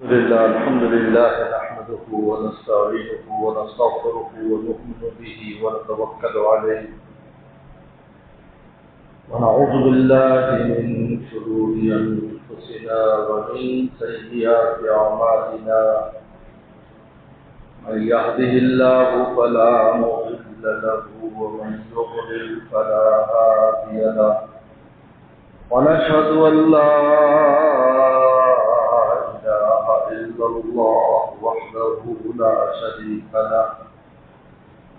الحمد لله نحمده ونستعينه ونستغفره ونؤمن به ونتوكل عليه ونعوذ بالله من شرور أنفسنا ومن سيئات أعمالنا من يهده الله فلا مضل له ومن يضلل فلا هادي له ونشهد أن لا إله إلا الله وحده لا شريك له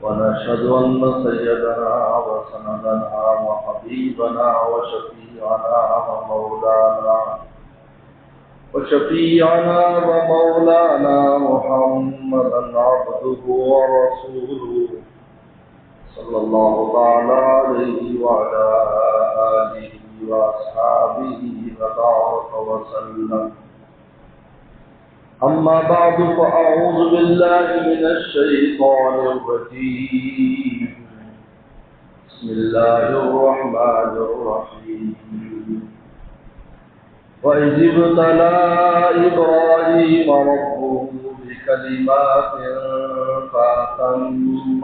ونشهد أن سيدنا وسندنا وحبيبنا وشفيعنا ومولانا محمدا عبده ورسوله صلى الله تعالى عليه وعلى آله وأصحابه وبارك وسلم. أما بعد فأعوذ بالله من الشيطان الرجيم. بسم الله الرحمن الرحيم. وإذ ابتلى إبراهيم ربه بكلمات فأتمهن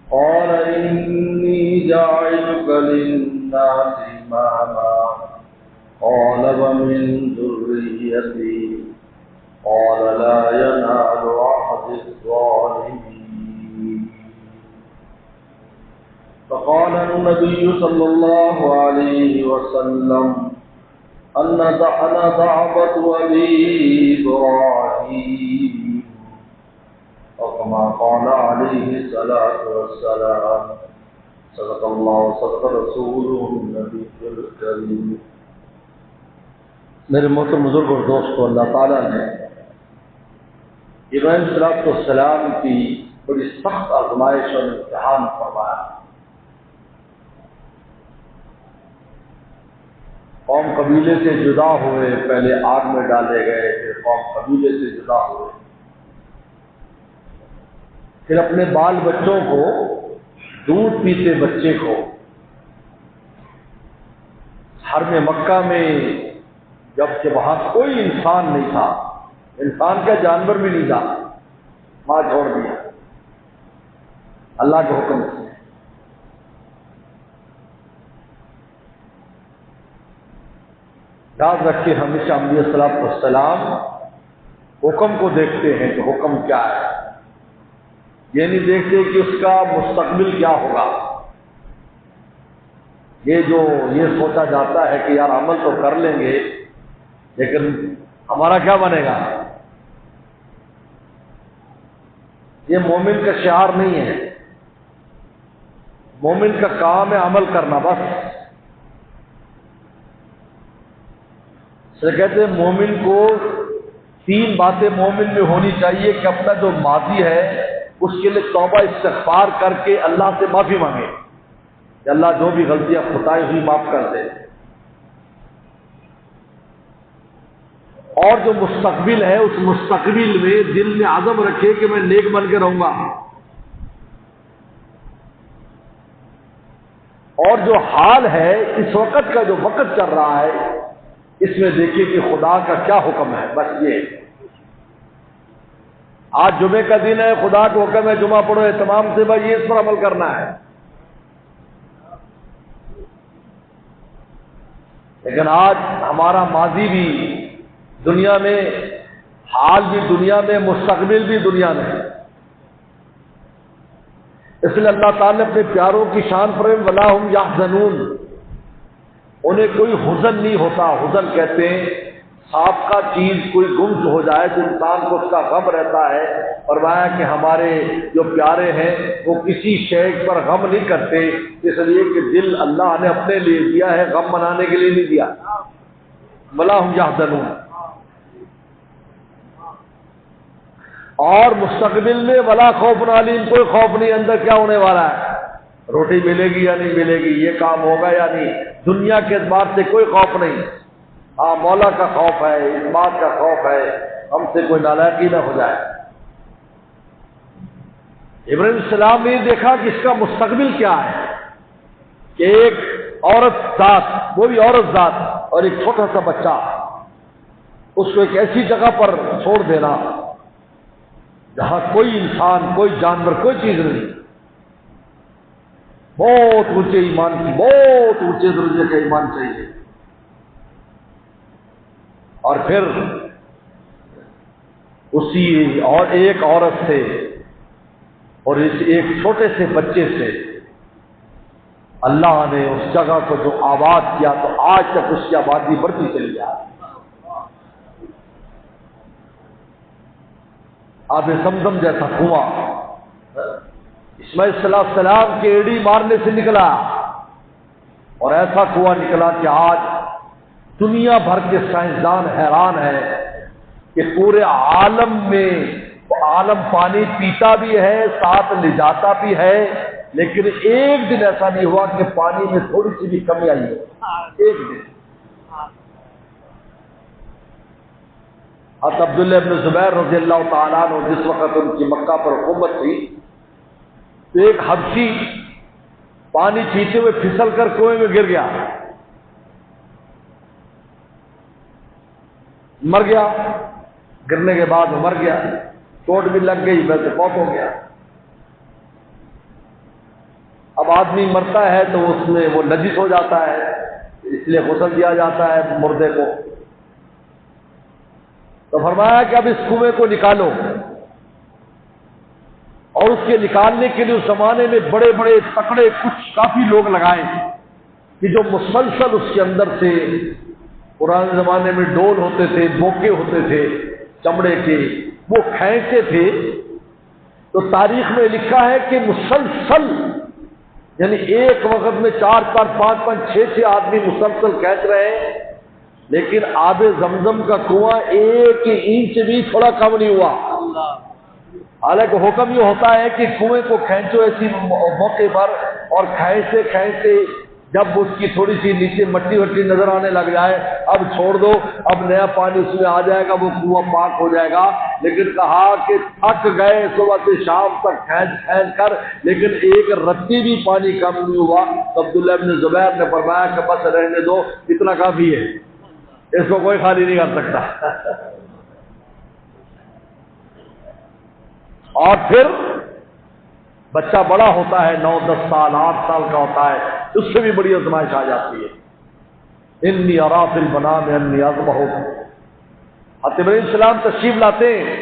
قال إني جاعلك للناس إماما قال ومن ذريتي قال لا ينال عهد الظالمين. فقال النبي صلى الله عليه وسلم أنا دعوة أبي إبراهيم وكما قال عليه الصلاة والسلام. صدق الله وصدق رسوله النبي الكريم. میرے محترم بزرگ اور دوستو، اللہ تعالیٰ نے ابراہیم علیہ السلام کی بڑی سخت آزمائش اور امتحان فرمایا. قوم قبیلے سے جدا ہوئے، پہلے آگ میں ڈالے گئے، پھر قوم قبیلے سے جدا ہوئے، پھر اپنے بال بچوں کو، دودھ پیتے بچے کو حرم مکہ میں، جبکہ وہاں کوئی انسان نہیں تھا، انسان کا جانور بھی نہیں تھا، وہاں چھوڑ دیا اللہ کے حکم سے. یاد رکھیے، ہمیشہ انبیاء صلی اللہ علیہ وسلم حکم کو دیکھتے ہیں کہ حکم کیا ہے، یہ نہیں دیکھتے کہ اس کا مستقبل کیا ہوگا. یہ سوچا جاتا ہے کہ یار عمل تو کر لیں گے لیکن ہمارا کیا بنے گا، یہ مومن کا شعار نہیں ہے. مومن کا کام ہے عمل کرنا بس. سے کہتے ہیں مومن کو تین باتیں مومن میں ہونی چاہیے کہ اپنا جو ماضی ہے اس کے لیے توبہ استغفار کر کے اللہ سے معافی مانگے کہ اللہ جو بھی غلطیاں خطائیں ہوئی معاف کر دے. اور جو مستقبل ہے اس مستقبل میں دل میں عزم رکھے کہ میں نیک بن کے رہوں گا. اور جو حال ہے اس وقت کا، جو وقت چل رہا ہے، اس میں دیکھیے کہ خدا کا کیا حکم ہے. بس یہ آج جمعے کا دن ہے، خدا کا حکم ہے جمعہ پڑھو اہتمام سے، بھائی یہ اس پر عمل کرنا ہے. لیکن آج ہمارا ماضی بھی دنیا میں، حال بھی دنیا میں، مستقبل بھی دنیا میں. اس لیے اللہ تعالیٰ نے اپنے پیاروں کی شان پر وَلَا هُمْ يَحْزَنُونَ، انہیں کوئی حزن نہیں ہوتا. حزن کہتے ہیں سابقہ چیز کوئی گم ہو جائے تو انسان کو اس کا غم رہتا ہے. فرمایا کہ ہمارے جو پیارے ہیں وہ کسی شے پر غم نہیں کرتے، اس لیے کہ دل اللہ نے اپنے لیے دیا ہے، غم منانے کے لیے نہیں دیا. وَلَا هُمْ يَحْزَنُونَ. اور مستقبل میں ولا خوف علیم، کوئی خوف نہیں اندر کیا ہونے والا ہے، روٹی ملے گی یا نہیں ملے گی، یہ کام ہوگا یا نہیں. دنیا کے اعتبار سے کوئی خوف نہیں. ہاں مولا کا خوف ہے، اس بات کا خوف ہے ہم سے کوئی نالائقی نہ ہو جائے. ابراہیم علیہ السلام نے دیکھا کہ اس کا مستقبل کیا ہے کہ ایک عورت ذات، وہ بھی عورت ذات، اور ایک چھوٹا سا بچہ، اس کو ایک ایسی جگہ پر چھوڑ دینا جہاں کوئی انسان، کوئی جانور، کوئی چیز نہیں، بہت اونچے ایمان کی، بہت اونچے درجے کا ایمان چاہیے۔ اور پھر اسی اور ایک عورت سے اور اس ایک چھوٹے سے بچے سے اللہ نے اس جگہ کو جو آباد کیا تو آج تک اس کی آبادی بڑھتی چلی جا رہی ہے۔ آب زمزم جیسا کنواں اسماعیل صلی اللہ علیہ السلام کے ایڑی مارنے سے نکلا، اور ایسا کنواں نکلا کہ آج دنیا بھر کے سائنسدان حیران ہیں کہ پورے عالم میں عالم پانی پیتا بھی ہے، ساتھ لے جاتا بھی ہے، لیکن ایک دن ایسا نہیں ہوا کہ پانی میں تھوڑی سی بھی کمی آئی ہو، ایک دن۔ حضرت عبداللہ ابن زبیر رضی اللہ تعالیٰ عنہ جس وقت ان کی مکہ پر حکومت تھی تو ایک حبشی پانی پیتے ہوئے پھسل کر کنویں میں گر گیا، مر گیا۔ گرنے کے بعد وہ مر گیا، چوٹ بھی لگ گئی، ویسے فوت ہو گیا۔ اب آدمی مرتا ہے تو اس میں وہ نجس ہو جاتا ہے، اس لیے غسل دیا جاتا ہے مردے کو۔ تو فرمایا کہ اب اس کنویں کو نکالو، اور اس کے نکالنے کے لیے اس زمانے میں بڑے بڑے تکڑے کچھ کافی لوگ لگائے کہ جو مسلسل اس کے اندر سے، پرانے زمانے میں ڈول ہوتے تھے، بوکے ہوتے تھے چمڑے کے، وہ کھینچتے تھے۔ تو تاریخ میں لکھا ہے کہ مسلسل یعنی ایک وقت میں 4 4 5 5 6 6 آدمی مسلسل کھینچ رہے ہیں، لیکن آب زمزم کا کنواں 1 انچ بھی تھوڑا کم نہیں ہوا۔ حالانکہ حکم یہ ہوتا ہے کہ کنویں کو کھینچو ایسی موقع پر، اور کھینچتے کھینچتے جب اس کی تھوڑی سی نیچے مٹی وٹی نظر آنے لگ جائے اب چھوڑ دو، اب نیا پانی اس میں آ جائے گا، وہ کنواں پاک ہو جائے گا۔ لیکن کہا کہ تھک گئے صبح سے شام تک کھینچ کھینچ کر، لیکن ایک رتی بھی پانی کم نہیں ہوا۔ تو عبداللہ ابن زبیر نے فرمایا کہ بس رہنے دو، اتنا کافی ہے، اس کو کوئی خالی نہیں کر سکتا۔ اور پھر بچہ بڑا ہوتا ہے، 9 10 سال 8 سال کا ہوتا ہے، اس سے بھی بڑی آزمائش آ جاتی ہے۔ انی ارا فی المنام انی اذبحک، حضرت ابراہیم السلام تشریف لاتے ہیں،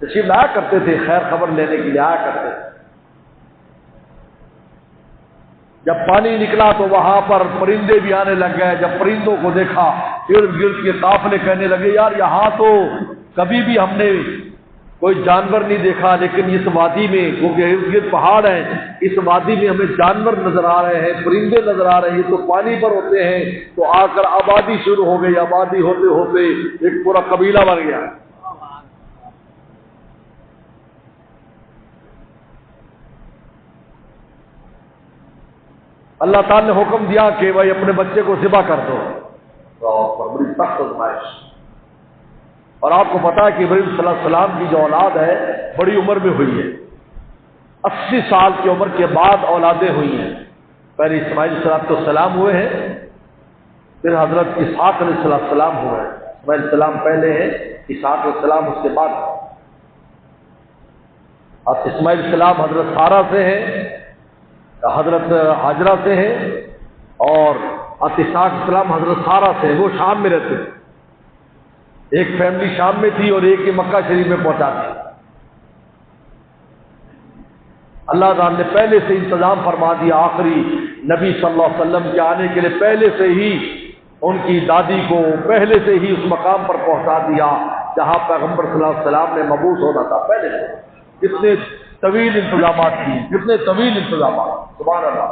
تشریف لایا کرتے تھے، خیر خبر لینے کے لیے آیا کرتے تھے۔ جب پانی نکلا تو وہاں پر پرندے بھی آنے لگ گئے۔ جب پرندوں کو دیکھا، ارد گرد کے قافلے کہنے لگے یار یہاں تو کبھی بھی ہم نے کوئی جانور نہیں دیکھا، لیکن اس وادی میں کیونکہ ارد گرد پہاڑ ہیں، اس وادی میں ہمیں جانور نظر آ رہے ہیں، پرندے نظر آ رہے ہیں، یہ تو پانی پر ہوتے ہیں۔ تو آ کر آبادی شروع ہو گئی، آبادی ہوتے ہوتے ایک پورا قبیلہ بن گیا۔ اللہ تعالی نے حکم دیا کہ بھائی اپنے بچے کو ذبح کر دو، تو بڑی سخت آزمائش۔ اور آپ کو پتا ہے کہ ابراہیم صلی اللہ علیہ وسلم کی جو اولاد ہے بڑی عمر میں ہوئی ہے، 80 سال کی عمر کے بعد اولادیں ہوئی ہیں۔ پہلے اسماعیل صلی اللہ علیہ وسلم ہوئے ہیں، پھر حضرت اسحاق علیہ السلام ہوئے ہیں۔ اسماعیل السلام پہلے ہیں، اسحاق علیہ السلام اس کے بعد۔ اور اسماعیل السلام حضرت سارہ سے ہیں، حضرت حاجرہ سے ہیں، اور اسحاق السلام حضرت سارہ سے ہیں۔ وہ شام میں رہتے تھے، ایک فیملی شام میں تھی اور ایک ہی مکہ شریف میں پہنچا تھی۔ اللہ تعالیٰ نے پہلے سے انتظام فرما دیا، آخری نبی صلی اللہ علیہ وسلم کے آنے کے لیے پہلے سے ہی ان کی دادی کو پہلے سے ہی اس مقام پر پہنچا دیا جہاں پیغمبر صلی اللہ علیہ وسلم نے مبعوث ہونا تھا پہلے سے۔ کتنے طویل انتظامات کیے، کتنے طویل انتظامات، سبحان اللہ۔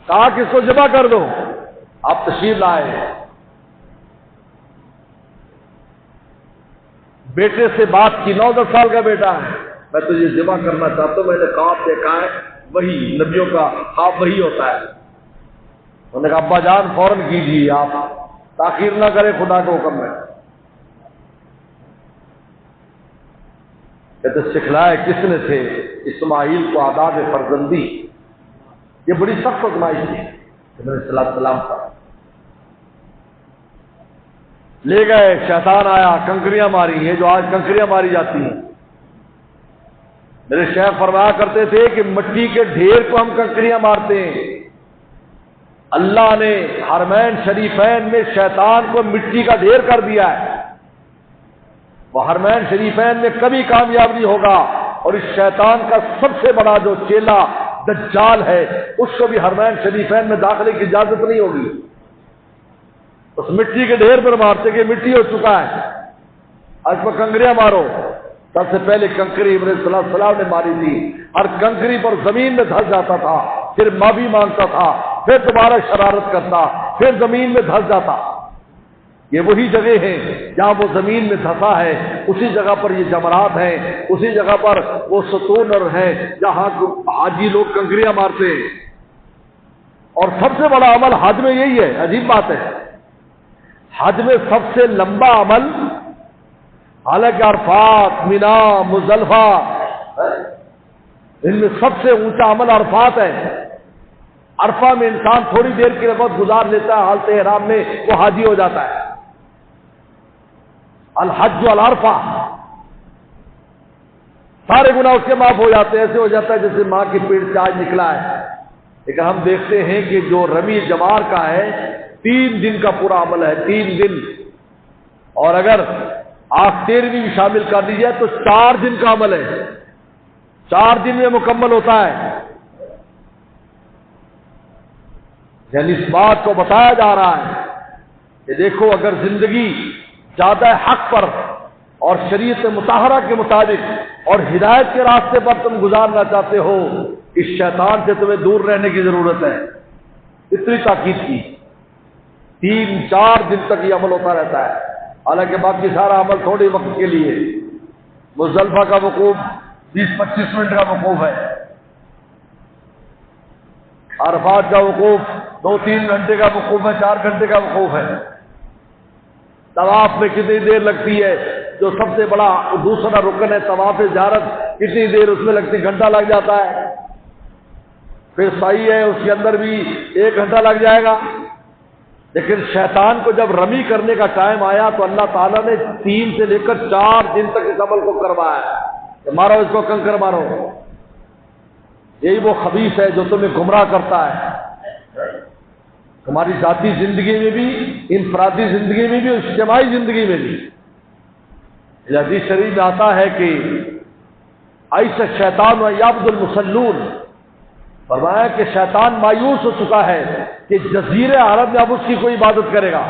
کہا کہ اس کو ذبح کر دو، آپ تشریف لائے۔ بیٹے سے بات کی، 9 10 سال کا بیٹا ہے، میں تجھے ذبح کرنا چاہتا ہوں، میں نے خواب دیکھا ہے، وہی نبیوں کا خواب وہی ہوتا ہے۔ انہوں نے کہا ابا جان فوراً کیجیے، آپ تاخیر نہ کریں، خدا کا حکم ہے۔ کہتے سکھلائے کس نے تھے؟ اسماعیل کو آداب فرزندی۔ یہ بڑی سخت آزمائش تھی نبی صلی اللہ علیہ وسلم پر۔ لے گئے، شیطان آیا، کنکریاں ماری، یہ جو آج کنکریاں ماری جاتی ہیں، میرے شیخ فرمایا کرتے تھے کہ مٹی کے ڈھیر کو ہم کنکریاں مارتے ہیں، اللہ نے حرمین شریفین میں شیطان کو مٹی کا ڈھیر کر دیا ہے، وہ حرمین شریفین میں کبھی کامیاب نہیں ہوگا، اور اس شیطان کا سب سے بڑا جو چیلا دجال ہے اس کو بھی حرمین شریفین میں داخلے کی اجازت نہیں ہوگی، اس مٹی کے ڈھیر پر مارتے کہ مٹی ہو چکا ہے، آج پر کنکریاں مارو۔ سب سے پہلے کنکری ابراہیم صلی اللہ علیہ وسلم نے ماری تھی، ہر کنکری پر زمین میں دھس جاتا تھا، پھر معافی مانگتا تھا، پھر دوبارہ شرارت کرتا، پھر زمین میں دھس جاتا۔ یہ وہی جگہ ہیں جہاں وہ زمین میں دھسا ہے، اسی جگہ پر یہ جمرات ہیں، اسی جگہ پر وہ ستون ہیں جہاں حاجی لوگ کنکریاں مارتے ہیں۔ اور سب سے بڑا عمل حج میں یہی ہے، عجیب بات ہے، حج میں سب سے لمبا عمل، حالانکہ عرفات، مینا، مزدلفہ، ان میں سب سے اونچا عمل عرفات ہے۔ عرفہ میں انسان تھوڑی دیر کی وقت گزار لیتا ہے حالت احرام میں، وہ حاجی ہو جاتا ہے۔ الحج والعرفہ، سارے گناہ اس کے معاف ہو جاتے ہیں، ایسے ہو جاتا ہے جیسے ماں کے پیٹ سے آج نکلا ہے۔ لیکن ہم دیکھتے ہیں کہ جو رمی جمار کا ہے 3 دن کا پورا عمل ہے، 3 دن، اور اگر آپ 13ویں بھی شامل کر لیجیے تو 4 دن کا عمل ہے، 4 دن میں مکمل ہوتا ہے۔ یعنی اس بات کو بتایا جا رہا ہے کہ دیکھو، اگر زندگی زیادہ حق پر اور شریعت مطہرہ کے مطابق اور ہدایت کے راستے پر تم گزارنا چاہتے ہو، اس شیطان سے تمہیں دور رہنے کی ضرورت ہے۔ اتنی تاکید کی، 3-4 دن تک یہ عمل ہوتا رہتا ہے، حالانکہ باقی سارا عمل تھوڑے وقت کے لیے۔ مزدلفہ کا وقوف 20-25 منٹ کا وقوف ہے، عرفات کا وقوف 2-3 گھنٹے کا وقوف ہے، 4 گھنٹے کا وقوف ہے۔ طواف میں کتنی دیر لگتی ہے، جو سب سے بڑا دوسرا رکن ہے طواف زیارت، کتنی دیر اس میں لگتی، گھنٹہ لگ جاتا ہے۔ پھر سعی ہے، اس کے اندر بھی 1 گھنٹہ لگ جائے گا۔ لیکن شیطان کو جب رمی کرنے کا ٹائم آیا تو اللہ تعالیٰ نے 3 سے لے کر 4 دن تک اس عمل کو کروایا کہ مارو اس کو، کنکر مارو۔ یہی وہ خبیث ہے جو تمہیں گمراہ کرتا ہے، تمہاری ذاتی زندگی میں بھی، انفرادی زندگی میں بھی، اجتماعی زندگی میں بھی۔ حدیث شریف میں آتا ہے کہ ایسا شیطان و یعبد المصلون، فرمایا کہ شیطان مایوس ہو چکا ہے کہ جزیرے عرب میں اب اس کی کوئی عبادت کرے گا،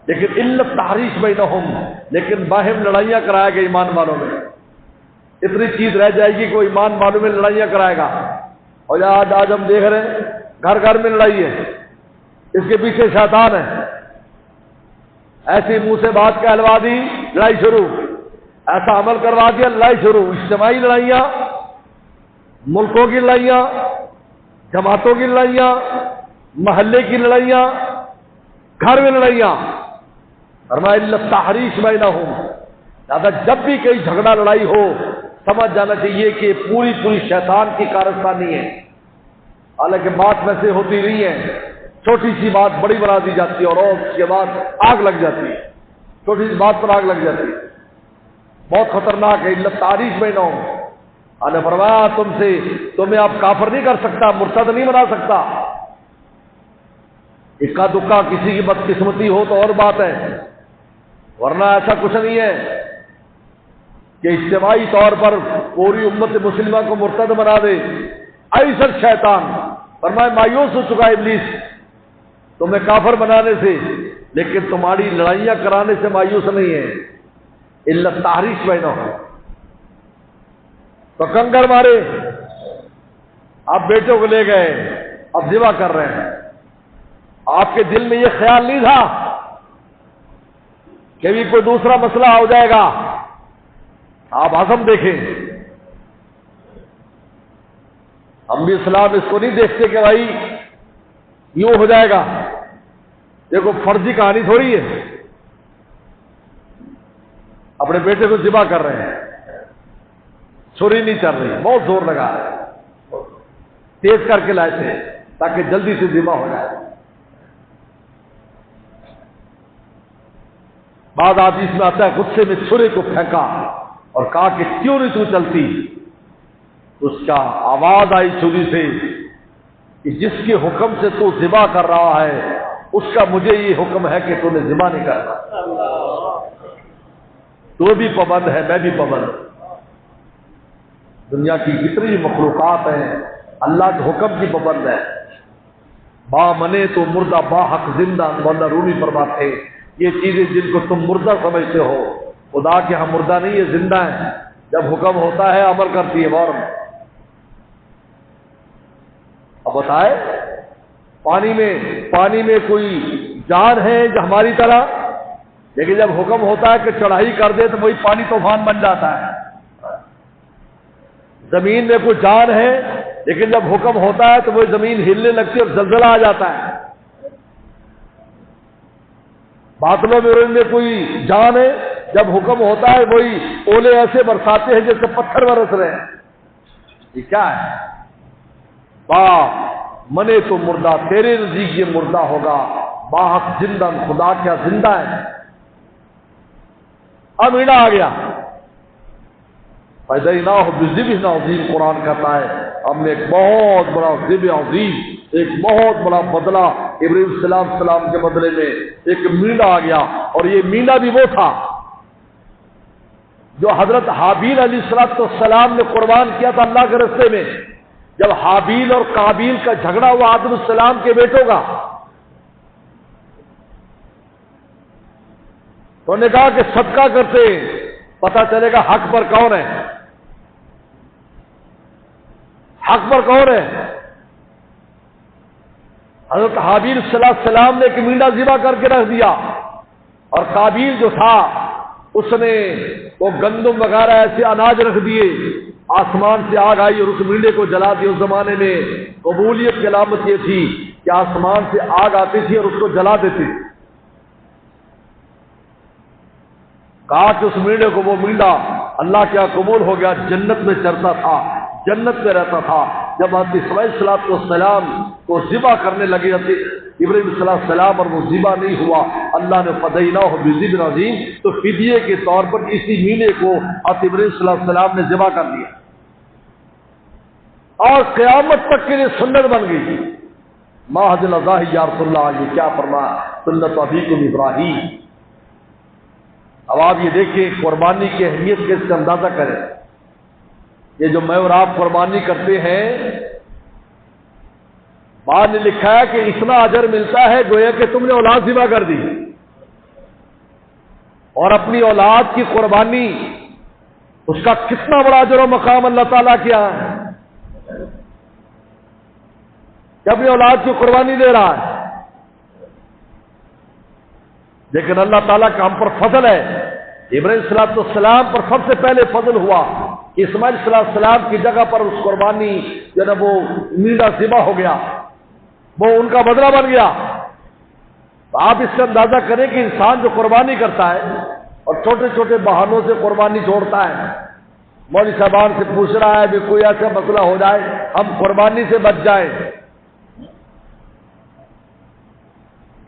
لیکن علت تحریش بینہم، لیکن باہم لڑائیاں کرائے گا ایمان والوں میں۔ اتنی چیز رہ جائے گی کہ وہ ایمان والوں میں لڑائیاں کرائے گا۔ اور آج ہم دیکھ رہے ہیں گھر گھر میں لڑائی ہے، اس کے پیچھے شیطان ہے۔ ایسی منہ سے بات کہلوا دی، لڑائی شروع، ایسا عمل کروا دیا، لڑائی شروع۔ اجتماعی لڑائیاں، ملکوں کی لڑائیاں، جماعتوں کی لڑائیاں، محلے کی لڑائیاں، گھر میں لڑائیاں۔ فرمایا الا تحریش بینہم، لہذا جب بھی کوئی جھگڑا لڑائی ہو سمجھ جانا چاہیے کہ پوری شیطان کی کارستانی ہے۔ حالانکہ بات ویسے ہوتی نہیں ہے، چھوٹی سی بات بڑی بنا دی جاتی ہے اور اس کے بعد آگ لگ جاتی ہے، چھوٹی سی بات پر آگ لگ جاتی ہے، بہت خطرناک ہے۔ الا تحریش بینہم، نے فرمایا تمہیں آپ کافر نہیں کر سکتا، مرتد نہیں بنا سکتا۔ اکا دکا کسی کی بدقسمتی ہو تو اور بات ہے، ورنہ ایسا کچھ نہیں ہے کہ اجتماعی طور پر پوری امت مسلمہ کو مرتد بنا دے۔ ایسا شیطان، فرمایا مایوس ہو چکا ابلیس تمہیں کافر بنانے سے، لیکن تمہاری لڑائیاں کرانے سے مایوس نہیں ہے۔ الا تحریش بینہم، تو کنکر مارے، آپ بیٹوں کو لے گئے، اب ذبح کر رہے ہیں۔ آپ کے دل میں یہ خیال نہیں تھا کہ بھی کوئی دوسرا مسئلہ ہو جائے گا؟ آپ عزم دیکھیں، ہم بھی اسلام اس کو نہیں دیکھتے کہ بھائی یوں ہو جائے گا۔ دیکھو فرضی کہانی تھوڑی ہے، اپنے بیٹے کو ذبح کر رہے ہیں، چھری نہیں چل رہی، بہت زور لگا ہے، تیز کر کے لائے تھے تاکہ جلدی سے ذبح ہو جائے۔ بعض حدیث میں آتا ہے غصے میں چھرے کو پھینکا اور کہا کہ کیوں نہیں تو چلتی؟ اس کا آواز آئی چھری سے کہ جس کے حکم سے تو ذبح کر رہا ہے اس کا مجھے یہ حکم ہے کہ تو نے ذبح نہیں کرنا۔ تو بھی پابند ہے، میں بھی پابند۔ دنیا کی جتنی مخلوقات ہیں اللہ کے حکم کی پابند ہے۔ با منے تو مردہ با حق زندہ، مولانا رومی فرماتے ہیں یہ چیزیں جن کو تم مردہ سمجھتے ہو خدا کے ہاں مردہ نہیں، یہ زندہ ہیں۔ جب حکم ہوتا ہے عمل کرتی ہے فوراً۔ اب بتائے پانی میں کوئی جان ہے جو ہماری طرح، لیکن جب حکم ہوتا ہے کہ چڑھائی کر دے تو وہی پانی طوفان بن جاتا ہے۔ زمین میں کوئی جان ہے لیکن جب حکم ہوتا ہے تو وہ زمین ہلنے لگتی ہے اور زلزلہ آ جاتا ہے۔ بادلوں میں کوئی جان ہے، جب حکم ہوتا ہے وہی اولے ایسے برساتے ہیں جیسے پتھر برس رہے ہیں۔ یہ کیا ہے؟ با منے تو مردہ، تیرے نزدیک یہ مردہ ہوگا، باحق زندہ، خدا کیا زندہ ہے۔ اب ایڑا آ گیا، فَإِذَيْنَاهُ بِذِبْحٍ عَظِيمٍ، قرآن کہتا ہے ہم نے ایک بہت بڑا ذبح عظیم، ایک بہت بڑا بدلہ ابراہیم السلام کے بدلے میں ایک مینڈا آ گیا، اور یہ مینڈا بھی وہ تھا جو حضرت حابیل علیہ السلام نے قربان کیا تھا اللہ کے راستے میں۔ جب حابیل اور قابیل کا جھگڑا ہوا آدم السلام کے بیٹوں کا، تو انہوں نے کہا کہ صدقہ کرتے پتہ چلے گا حق پر کون ہے، حق پر کون ہے۔ حضرت حابیل صلی اللہ علیہ وسلم نے ایک مینڈا ذبح کر کے رکھ دیا، اور قابیل جو تھا اس نے وہ گندم وغیرہ ایسے اناج رکھ دیے، آسمان سے آگ آئی اور اس مینڈے کو جلا دیا۔ اس زمانے میں قبولیت کی علامت یہ تھی کہ آسمان سے آگ آتی تھی اور اس کو جلا دیتی تھی۔ کہا کہ اس مینڈے کو، وہ مینڈا اللہ کیا قبول ہو گیا، جنت میں چرتا تھا، جنت میں رہتا تھا۔ جب حضرت اسماعیل صلی اللہ علیہ وسلم کو ذبح کرنے لگے ابراہیم صلی اللہ علیہ وسلم اور وہ ذبح نہیں ہوا، اللہ نے فدیناہ بذبح عظیم، تو فدیے کے طور پر اسی مینڈے کو حضرت ابراہیم صلی اللہ علیہ وسلم نے ذبح کر دیا، اور قیامت تک کے لیے سنت بن گئی۔ ماحد اللہ یا رسول اللہ، یہ کیا فرمایا، سنت ابیکم ابراہیم۔ اب آپ یہ دیکھیں قربانی کی اہمیت کے اس کا اندازہ کریں۔ یہ جو میں اور آپ قربانی کرتے ہیں، بعد نے لکھا ہے کہ اتنا اجر ملتا ہے گویا کہ تم نے اولاد ذبح کر دی، اور اپنی اولاد کی قربانی، اس کا کتنا بڑا اجر و مقام اللہ تعالیٰ کیا ہے کہ اپنی اولاد کی قربانی دے رہا ہے۔ لیکن اللہ تعالیٰ کا ہم پر فضل ہے، ابراہیم صلی اللہ علیہ وسلم پر سب سے پہلے فضل ہوا، اسماعیل صلی اللہ علیہ وسلم کی جگہ پر اس قربانی جب وہ مینڈا ذبح ہو گیا، وہ ان کا بدلہ بن گیا۔ تو آپ اس سے اندازہ کریں کہ انسان جو قربانی کرتا ہے اور چھوٹے چھوٹے بہانوں سے قربانی چھوڑتا ہے، مولوی صاحبان سے پوچھ رہا ہے کہ کوئی ایسا مسئلہ ہو جائے ہم قربانی سے بچ جائیں،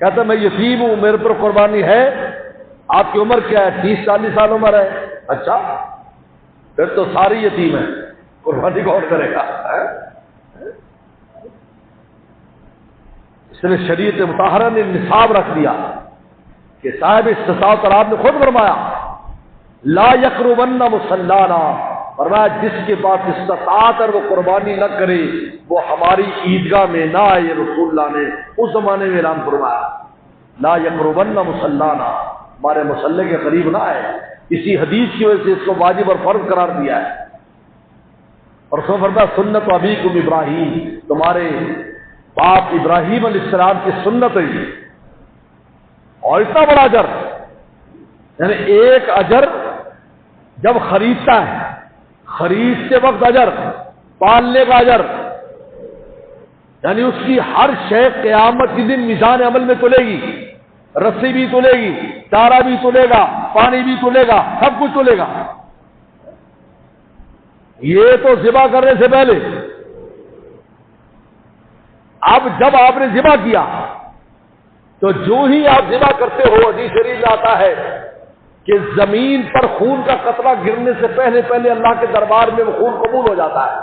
کہتا میں یتیم ہوں، میرے پر قربانی ہے، آپ کی عمر کیا ہے، 30-40 سال عمر ہے، اچھا پھر تو ساری یتیم ہے، قربانی کون کرے گا؟ اس نے شریعت مطہرہ نے نصاب رکھ دیا کہ صاحب استطاعت، اور آپ نے خود فرمایا لا یقربن مصلانا، فرمایا جس کے پاس استطاعت اور وہ قربانی نہ کرے وہ ہماری عیدگاہ میں نہ آئے۔ رسول اللہ نے اس زمانے میں اعلان فرمایا لا یقربن مصلانا، ہمارے مصلے کے قریب نہ آئے۔ اسی حدیث کی وجہ سے اس کو واجب اور فرض قرار دیا ہے۔ اور سو فرمایا سنت ابیکم ابراہیم، تمہارے باپ ابراہیم علیہ السلام کی سنت ہے یہ، اور اتنا بڑا اجر، یعنی ایک اجر جب خریدتا ہے، خریدتے وقت اجر، پالنے کا اجر، یعنی اس کی ہر شے قیامت کے دن میزان عمل میں تلے گی، رسی بھی تلے گی، چارہ بھی تلے گا، پانی بھی تلے گا، سب کچھ تلے گا۔ یہ تو ذبح کرنے سے پہلے۔ اب جب آپ نے ذبح کیا تو جو ہی آپ ذبح کرتے ہو، حدیث شریف میں آتا ہے کہ زمین پر خون کا قطرہ گرنے سے پہلے پہلے اللہ کے دربار میں وہ خون قبول ہو جاتا ہے۔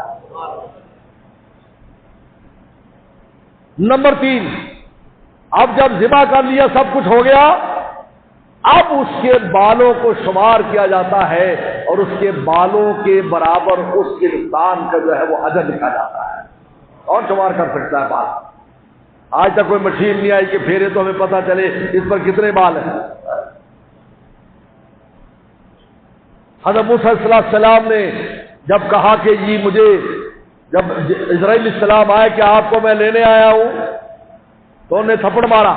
نمبر 3، اب جب ذبح کر لیا سب کچھ ہو گیا، اب اس کے بالوں کو شمار کیا جاتا ہے اور اس کے بالوں کے برابر اس کے انسان کا جو ہے وہ اجر لکھا جاتا ہے۔ اور شمار کر سکتا ہے بال؟ آج تک کوئی مشین نہیں آئی کہ پھیرے تو ہمیں پتہ چلے اس پر کتنے بال ہیں۔ حضرت موسیٰ علیہ السلام نے جب کہا کہ جی مجھے، جب اسرائیل علیہ السلام آئے کہ آپ کو میں لینے آیا ہوں، تو انہوں نے تھپڑ مارا،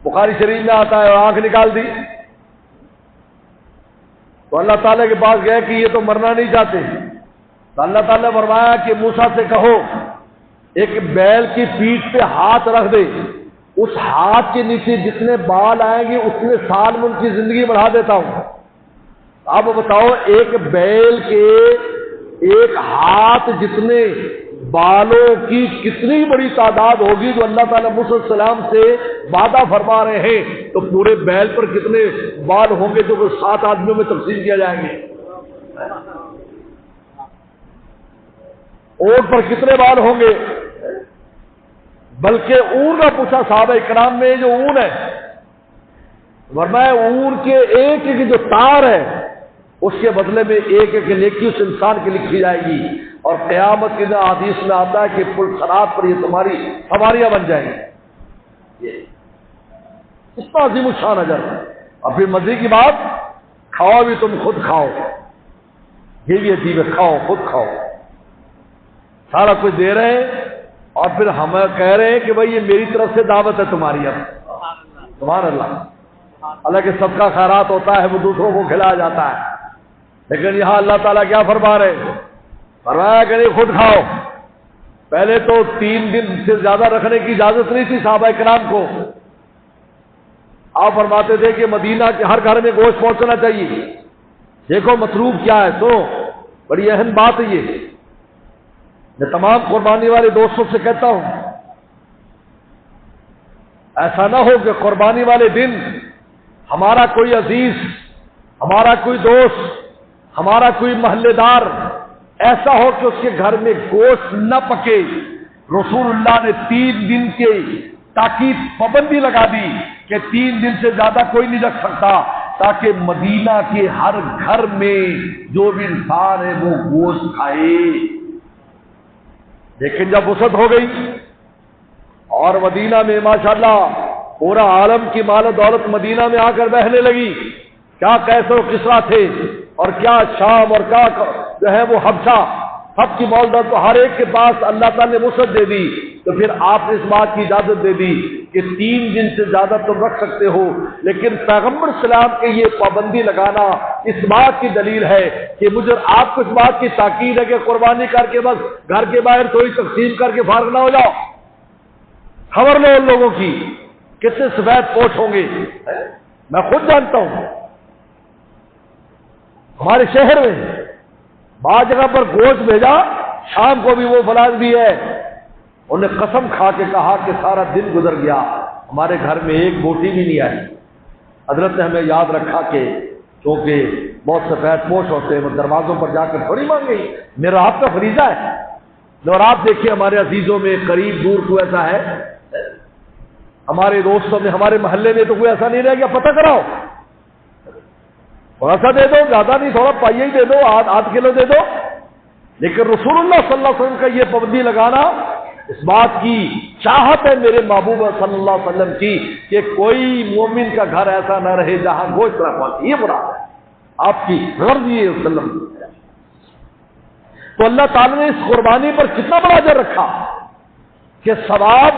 بخاری شریف میں آتا ہے، اور آنکھ نکال دی۔ تو اللہ تعالیٰ کے پاس گئے کہ یہ تو مرنا نہیں چاہتے، تو اللہ تعالیٰ نے فرمایا کہ موسیٰ سے کہو ایک بیل کی پیٹھ پہ ہاتھ رکھ دے، اس ہاتھ کے نیچے جتنے بال آئیں گے اتنے سال میں ان کی زندگی بڑھا دیتا ہوں۔ اب بتاؤ ایک بیل کے ایک ہاتھ جتنے بالوں کی کتنی بڑی تعداد ہوگی جو اللہ تعالیٰ موسیٰ علیہ السلام سے وعدہ فرما رہے ہیں، تو پورے بیل پر کتنے بال ہوں گے جو 7 آدمیوں میں تقسیم کیا جائیں گے؟ اونٹ پر کتنے بال ہوں گے؟ بلکہ اون کا پوچھا صحابہ اکرام میں، جو اون ہے، ورنہ اون کے ایک ایک جو تار ہے اس کے بدلے میں ایک ایک نیکی اس انسان کی لکھی جائے گی، اور قیامت کے دن حدیث میں آتا ہے کہ پل صراط پر یہ تمہاری سواریاں بن جائیں گی۔ یہ اتنا عظیم الشان اجر۔ اور پھر مزے کی بات، کھاؤ بھی تم خود کھاؤ، یہ بھی عجیب ہے، کھاؤ خود کھاؤ، سارا کچھ دے رہے ہیں، اور پھر ہمیں کہہ رہے ہیں کہ بھائی یہ میری طرف سے دعوت ہے تمہاری۔ اب سبحان اللہ، اللہ کے صدقہ خیرات ہوتا ہے، وہ دوسروں کو کھلایا جاتا ہے، لیکن یہاں اللہ تعالیٰ کیا فرما رہے ہیں؟ فرمایا کہ نہیں خود کھاؤ۔ پہلے تو 3 دن سے زیادہ رکھنے کی اجازت نہیں تھی صحابہ کرام کو، آپ فرماتے تھے کہ مدینہ کے ہر گھر میں گوشت پہنچنا چاہیے۔ دیکھو مطلوب کیا ہے، تو بڑی اہم بات ہے یہ۔ میں تمام قربانی والے دوستوں سے کہتا ہوں، ایسا نہ ہو کہ قربانی والے دن ہمارا کوئی عزیز، ہمارا کوئی دوست، ہمارا کوئی محلے دار ایسا ہو کہ اس کے گھر میں گوشت نہ پکے۔ رسول اللہ نے 3 دن کے تاکید پابندی لگا دی کہ 3 دن سے زیادہ کوئی نہیں رکھ سکتا، تاکہ مدینہ کے ہر گھر میں جو بھی انسان ہے وہ گوشت کھائے۔ لیکن جب وسعت ہو گئی اور مدینہ میں ماشاءاللہ پورا عالم کی مال و دولت مدینہ میں آ کر بہنے لگی، کیا کیسر و کسرا تھے، اور کیا شام، اور کیا جو ہے وہ حبشہ، سب کی مال دولت ہر ایک کے پاس اللہ تعالیٰ نے وسعت دے دی، تو پھر آپ نے اس بات کی اجازت دے دی کہ 3 دن سے زیادہ تم رکھ سکتے ہو۔ لیکن پیغمبر اسلام کے یہ پابندی لگانا اس بات کی دلیل ہے کہ مجھے آپ کو اس بات کی تاکید ہے کہ قربانی کر کے بس گھر کے باہر تھوڑی تقسیم کر کے فارغ نہ ہو جاؤ۔ خبر لو ان لوگوں کی کتنے سفید پوش ہوں گے، میں خود جانتا ہوں۔ ہمارے شہر میں بعض جگہ پر گوشت بھیجا، شام کو بھی وہ فلاس بھی ہے، انہوں نے قسم کھا کے کہا کہ سارا دن گزر گیا ہمارے گھر میں ایک بوٹی بھی نہیں آئی۔ حضرت نے ہمیں یاد رکھا کہ کیونکہ بہت سفید پوش ہوتے ہیں، وہ دروازوں پر جا کر تھوڑی مانگے، میرا آپ کا فریضہ ہے۔ اور آپ دیکھیے ہمارے عزیزوں میں قریب دور کو ایسا ہے، ہمارے دوستوں میں، ہمارے محلے میں تو کوئی ایسا نہیں رہ گیا، پتہ کراؤ، تھوڑا سا دے دو، زیادہ نہیں، تھوڑا پائیے ہی دے دو، آدھ کلو دے دو۔ لیکن رسول اللہ صلی اللہ علیہ وسلم کا یہ پابندی لگانا اس بات کی چاہت ہے میرے محبوب صلی اللہ علیہ وسلم کی کہ کوئی مومن کا گھر ایسا نہ رہے جہاں گوشت نہ پہنچے، یہ مراد ہے آپ کی غرض یہ وسلم۔ تو اللہ تعالیٰ نے اس قربانی پر کتنا بڑا اجر رکھا کہ ثواب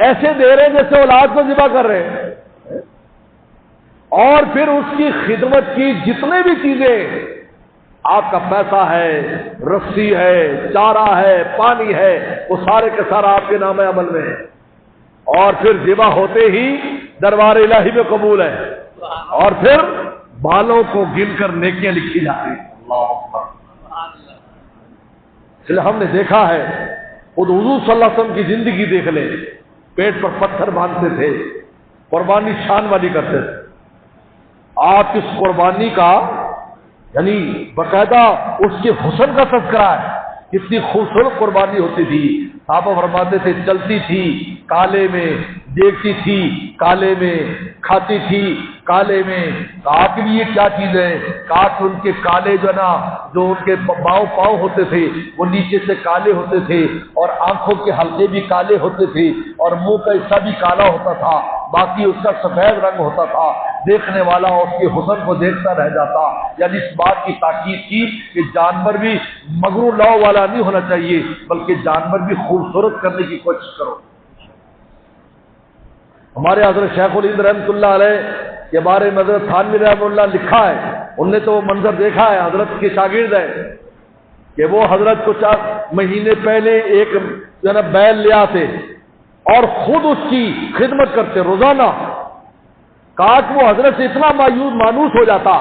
ایسے دے رہے جیسے اولاد کو ذبح کر رہے ہیں، اور پھر اس کی خدمت کی جتنے بھی چیزیں، آپ کا پیسہ ہے، رسی ہے، چارہ ہے، پانی ہے، وہ سارے کے سارا آپ کے نام عمل میں ہے، اور پھر ذبح ہوتے ہی دربار الہی میں قبول ہے، اور پھر بالوں کو گن کر نیکیاں لکھی جاتی ہیں۔ اللہ اکبر۔ اس لیے ہم نے دیکھا ہے، خود حضور صلی اللہ علیہ وسلم کی زندگی دیکھ لیں، پیٹ پر پتھر باندھتے تھے، قربانی شان والی کرتے تھے، آپ اس قربانی کا یعنی باقاعدہ اس کے حسن کا تذکرہ ہے، کتنی خوبصورت قربانی ہوتی تھی. صحابہ فرماتے تھے چلتی تھی کالے میں، دیکھتی تھی کالے میں، کھاتی تھی کالے میں. کہا کہ یہ کیا چیز ہے؟ کہا کہ ان کے کالے جو نا، جو ان کے پاؤں ہوتے تھے وہ نیچے سے کالے ہوتے تھے، اور آنکھوں کے حلقے بھی کالے ہوتے تھے، اور منہ کا حصہ بھی کالا ہوتا تھا، باقی اس کا سفید رنگ ہوتا تھا. دیکھنے والا اس کے حسن کو دیکھتا رہ جاتا. یعنی اس بات کی تاکید کی کہ جانور بھی مغرور لو والا نہیں ہونا چاہیے، بلکہ جانور بھی خوبصورت کرنے کی کوشش کرو. ہمارے حضرت شیخ الہند رحمۃ اللہ علیہ کے بارے میں حضرت تھانوی رحمہ اللہ لکھا ہے، انہوں نے تو وہ منظر دیکھا ہے، حضرت کے شاگرد ہے کہ وہ حضرت کو 4 مہینے پہلے ایک جو ہے نا بیل لے آتے اور خود اس کی خدمت کرتے روزانہ. کہا کہ وہ حضرت سے اتنا مانوس ہو جاتا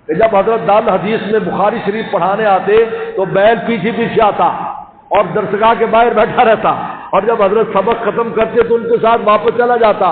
کہ جب حضرت دار الحدیث میں بخاری شریف پڑھانے آتے تو بیل پیچھے پیچھے آتا اور درسگاہ کے باہر بیٹھا رہتا، اور جب حضرت سبق ختم کرتے تو ان کے ساتھ واپس چلا جاتا.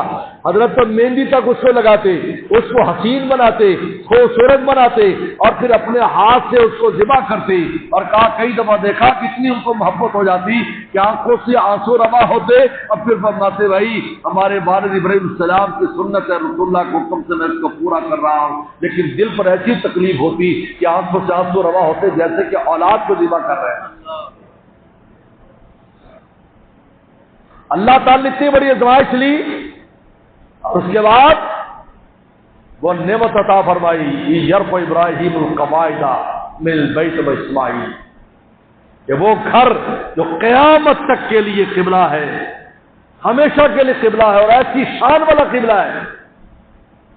حضرت پر مہندی تک اس کو لگاتے، اس کو حسین بناتے، خوبصورت بناتے، اور پھر اپنے ہاتھ سے اس کو ذبح کرتے. اور کہا کئی دفعہ دیکھا کتنی ان کو محبت ہو جاتی کہ آنکھوں سے آنسو روا ہوتے، اور پھر فرماتے بھائی ہمارے والد ابراہیم السلام کی سنت ہے، رسول اللہ کے حکم سے میں اس کو پورا کر رہا ہوں. لیکن دل پر ایسی تکلیف ہوتی کہ آنکھوں سے آنسو روا ہوتے جیسے کہ اولاد کو ذبح کر رہے ہیں. اللہ تعالی نے اتنی بڑی آزمائش لی، اور اس کے بعد وہ نعمت عطا فرمائی، یرفع ابراہیم القواعد من البیت واسماعیل، کہ وہ گھر جو قیامت تک کے لیے قبلہ ہے، ہمیشہ کے لیے قبلہ ہے، اور ایسی شان والا قبلہ ہے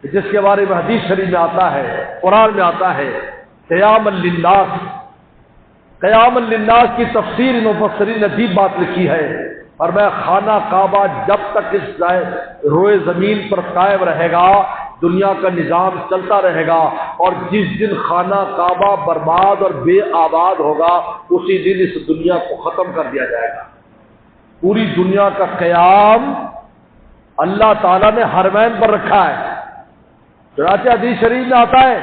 جس کے بارے میں حدیث شریف میں آتا ہے، قرآن میں آتا ہے، قیام للناس. قیام للناس کی تفسیر مفسرین نے عجیب بات لکھی ہے، اور میں خانہ کعبہ جب تک اس روئے زمین پر قائم رہے گا دنیا کا نظام چلتا رہے گا، اور جس دن خانہ کعبہ برباد اور بے آباد ہوگا اسی دن اس دنیا کو ختم کر دیا جائے گا. پوری دنیا کا قیام اللہ تعالیٰ نے حرمین پر رکھا ہے. چنانچہ حدیث شریف میں آتا ہے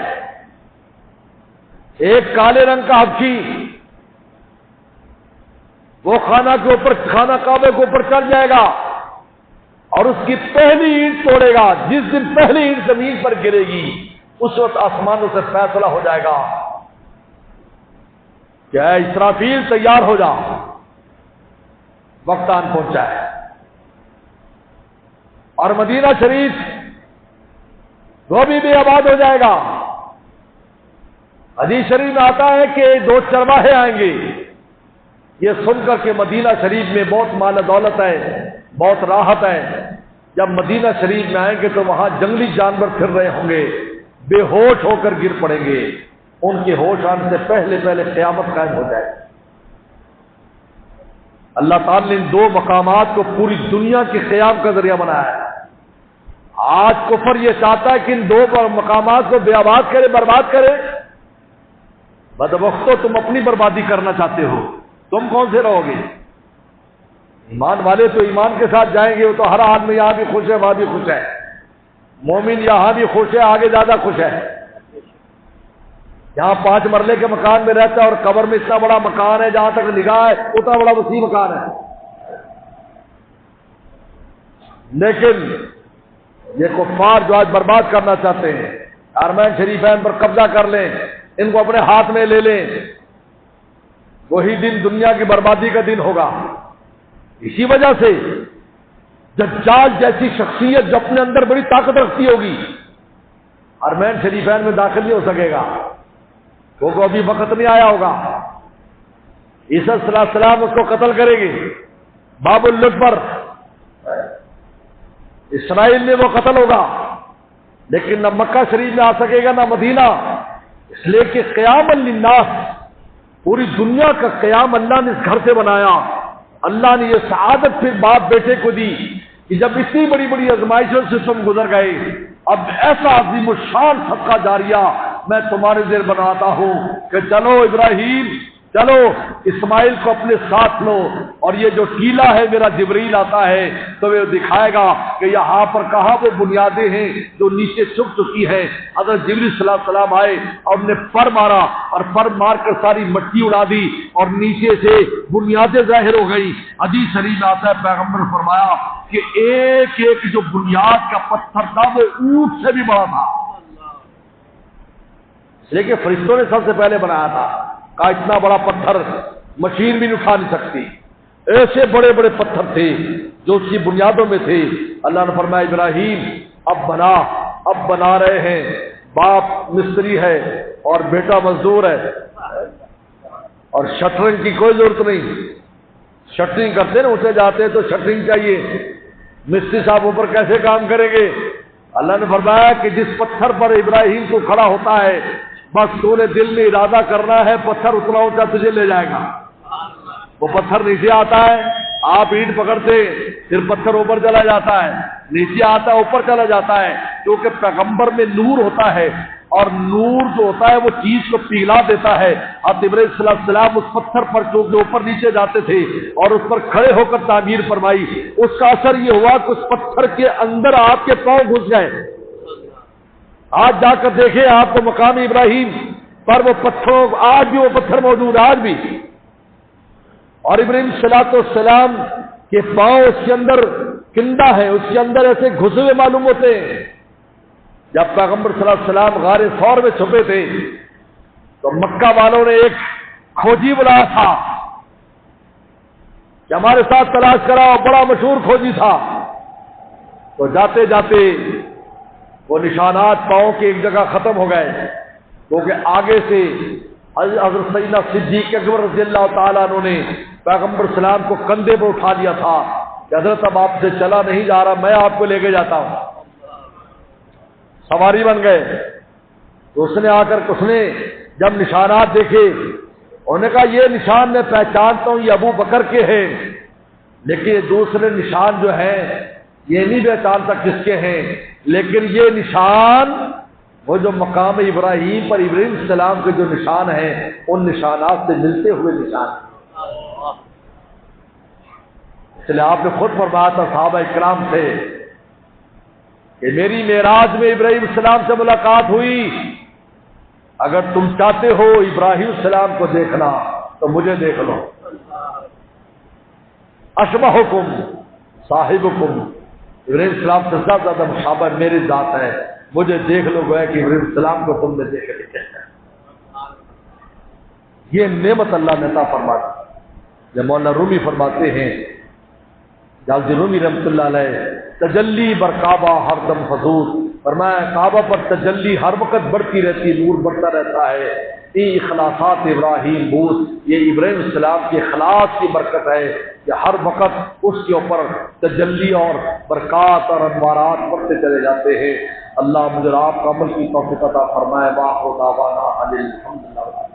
ایک کالے رنگ کا حبشی وہ خانہ کعبے کے اوپر چڑھ جائے گا اور اس کی پہلی اینٹ توڑے گا. جس دن پہلی اینٹ زمین پر گرے گی اس وقت آسمانوں سے فیصلہ ہو جائے گا کہ اے اسرافیل تیار ہو جا، وقت آن پہنچا ہے. اور مدینہ شریف وہ بھی بے آباد ہو جائے گا. حدیث شریف میں آتا ہے کہ 2 چرواہے آئیں گے، یہ سن کر کے مدینہ شریف میں بہت مال دولت ہے، بہت راحت ہے. جب مدینہ شریف میں آئیں گے تو وہاں جنگلی جانور پھر رہے ہوں گے، بے ہوش ہو کر گر پڑیں گے. ان کے ہوش آنے سے پہلے قیامت قائم ہو جائے. اللہ تعالیٰ نے ان 2 مقامات کو پوری دنیا کے قیام کا ذریعہ بنایا ہے. آج کفر یہ چاہتا ہے کہ ان 2 مقامات کو بے آباد کرے، برباد کرے. بدبختو تم اپنی بربادی کرنا چاہتے ہو، تم کون سے رہو گے؟ ایمان والے تو ایمان کے ساتھ جائیں گے، وہ تو ہر آدمی یہاں بھی خوش ہے وہاں بھی خوش ہے. مومن یہاں بھی خوش ہے، آگے زیادہ خوش ہے. یہاں 5 مرلے کے مکان میں رہتا ہے اور قبر میں اتنا بڑا مکان ہے، جہاں تک نگاہ ہے اتنا بڑا وسیع مکان ہے. لیکن یہ کفار جو آج برباد کرنا چاہتے ہیں، حرمین شریفین پر قبضہ کر لیں، ان کو اپنے ہاتھ میں لے لیں، وہی دن دنیا کی بربادی کا دن ہوگا. اسی وجہ سے دجال جیسی شخصیت جو اپنے اندر بڑی طاقت رکھتی ہوگی حرمین شریفین میں داخل نہیں ہو سکے گا، کیونکہ ابھی وقت نہیں آیا ہوگا. عیسیٰ صلی اللہ علیہ وسلم اس کو قتل کریں گے باب اللد پر، اسرائیل میں وہ قتل ہوگا، لیکن نہ مکہ شریف میں آ سکے گا نہ مدینہ. اس لیے کہ قیام للناس، پوری دنیا کا قیام اللہ نے اس گھر سے بنایا. اللہ نے یہ سعادت پھر باپ بیٹے کو دی کہ جب اتنی بڑی بڑی آزمائشوں سے تم گزر گئے، اب ایسا عظیم الشان صدقہ جاریہ میں تمہارے ذریعے بناتا ہوں کہ چلو ابراہیم چلو اسماعیل کو اپنے ساتھ لو، اور یہ جو ٹیلا ہے میرا جبریل آتا ہے تو وہ دکھائے گا کہ یہاں پر کہاں وہ بنیادیں ہیں جو نیچے چھپ چکی ہیں۔ حضرت جبریل صلی اللہ علیہ وسلم آئے اور نے پر مارا، اور پر مار کر ساری مٹی اڑا دی اور نیچے سے بنیادیں ظاہر ہو گئی۔ حدیث شریف میں آتا ہے پیغمبر نے فرمایا کہ ایک ایک جو بنیاد کا پتھر تھا وہ اونٹ سے بھی بڑا تھا، لیکن فرشتوں نے سب سے پہلے بنایا تھا۔ کہا اتنا بڑا پتھر مشین بھی نہیں اٹھا نہیں سکتی، ایسے بڑے بڑے پتھر تھے جو اس کی بنیادوں میں تھے۔ اللہ نے فرمایا ابراہیم اب بنا رہے ہیں، باپ مستری ہے اور بیٹا مزدور ہے، اور شٹرنگ کی کوئی ضرورت نہیں۔ شٹرنگ کرتے نا، اسے جاتے تو شٹرنگ چاہیے، مستری صاحب اوپر کیسے کام کریں گے؟ اللہ نے فرمایا کہ جس پتھر پر ابراہیم کو کھڑا ہوتا ہے بس تو نے دل میں ارادہ کرنا ہے، پتھر اتنا اونچا تجھے لے جائے گا۔ وہ پتھر نیچے آتا ہے، آپ اینٹ پکڑتے پھر پتھر اوپر چلا جاتا ہے، نیچے آتا ہے اوپر چلا جاتا ہے، کیونکہ پیغمبر میں نور ہوتا ہے، اور نور جو ہوتا ہے وہ چیز کو پگھلا دیتا ہے۔ اب ابراہیم صلی اللہ علیہ وسلم اس پتھر پر چونکہ اوپر نیچے جاتے تھے اور اس پر کھڑے ہو کر تعمیر فرمائی، اس کا اثر یہ ہوا کہ اس پتھر کے اندر آپ کے پاؤں گھس گئے۔ آج جا کر دیکھیں آپ کو مقام ابراہیم پر وہ پتھروں، آج بھی وہ پتھر موجود، آج بھی، اور ابراہیم صلی اللہ علیہ وسلم کے پاؤں اس کے اندر کندہ ہے، اس کے اندر ایسے گھسے ہوئے معلوم ہوتے ہیں۔ جب پیغمبر صلی اللہ علیہ وسلم غار ثور میں چھپے تھے تو مکہ والوں نے ایک کھوجی بلایا تھا کہ ہمارے ساتھ تلاش کراؤ، بڑا مشہور کھوجی تھا۔ تو جاتے جاتے وہ نشانات پاؤں کے ایک جگہ ختم ہو گئے، کیونکہ آگے سے حضرت سیدنا صدیق اکبر رضی اللہ تعالیٰ عنہ نے پیغمبر السلام کو کندھے پر اٹھا لیا تھا کہ حضرت اب آپ سے چلا نہیں جا رہا، میں آپ کو لے کے جاتا ہوں۔ سواری بن گئے تو اس نے آ کر اس نے جب نشانات دیکھے، انہوں نے کہا یہ نشان میں پہچانتا ہوں، یہ ابو بکر کے ہیں، لیکن یہ دوسرے نشان جو ہیں یہ نہیں پہچانتا کس کے ہیں، لیکن یہ نشان وہ جو مقام ابراہیم پر ابراہیم السلام کے جو نشان ہیں ان نشانات سے ملتے ہوئے نشان ہیں۔ اس لیے آپ نے خود فرمایا تھا صحابہ اکرام سے کہ میری معراج میں ابراہیم السلام سے ملاقات ہوئی، اگر تم چاہتے ہو ابراہیم السلام کو دیکھنا تو مجھے دیکھ لو، اشبہکم صاحبکم، ابراہیم السلام سے زیادہ مشابہ میری ذات ہے، مجھے دیکھ لو گویا کہ ابراہیم السلام کو تم نے دیکھ لیا۔ یہ نعمت اللہ نے عطا فرمائی۔ جب مولانا رومی فرماتے ہیں، جلال رومی رحمۃ اللہ علیہ، تجلی بر کعبہ ہر دم حضور، فرمایا کعبہ پر تجلی ہر وقت بڑھتی رہتی، نور بڑھتا رہتا ہے۔ یہ اخلاصات ابراہیم بوس، یہ ابراہیم السلام کے اخلاص کی برکت ہے کہ ہر وقت اس کے اوپر تجلی اور برکات اور انوارات بڑھتے چلے جاتے ہیں۔ اللہ مجھے آپ کا عمل کی توفیق عطا فرمائے۔ واخر دعوانا ان الحمد للہ۔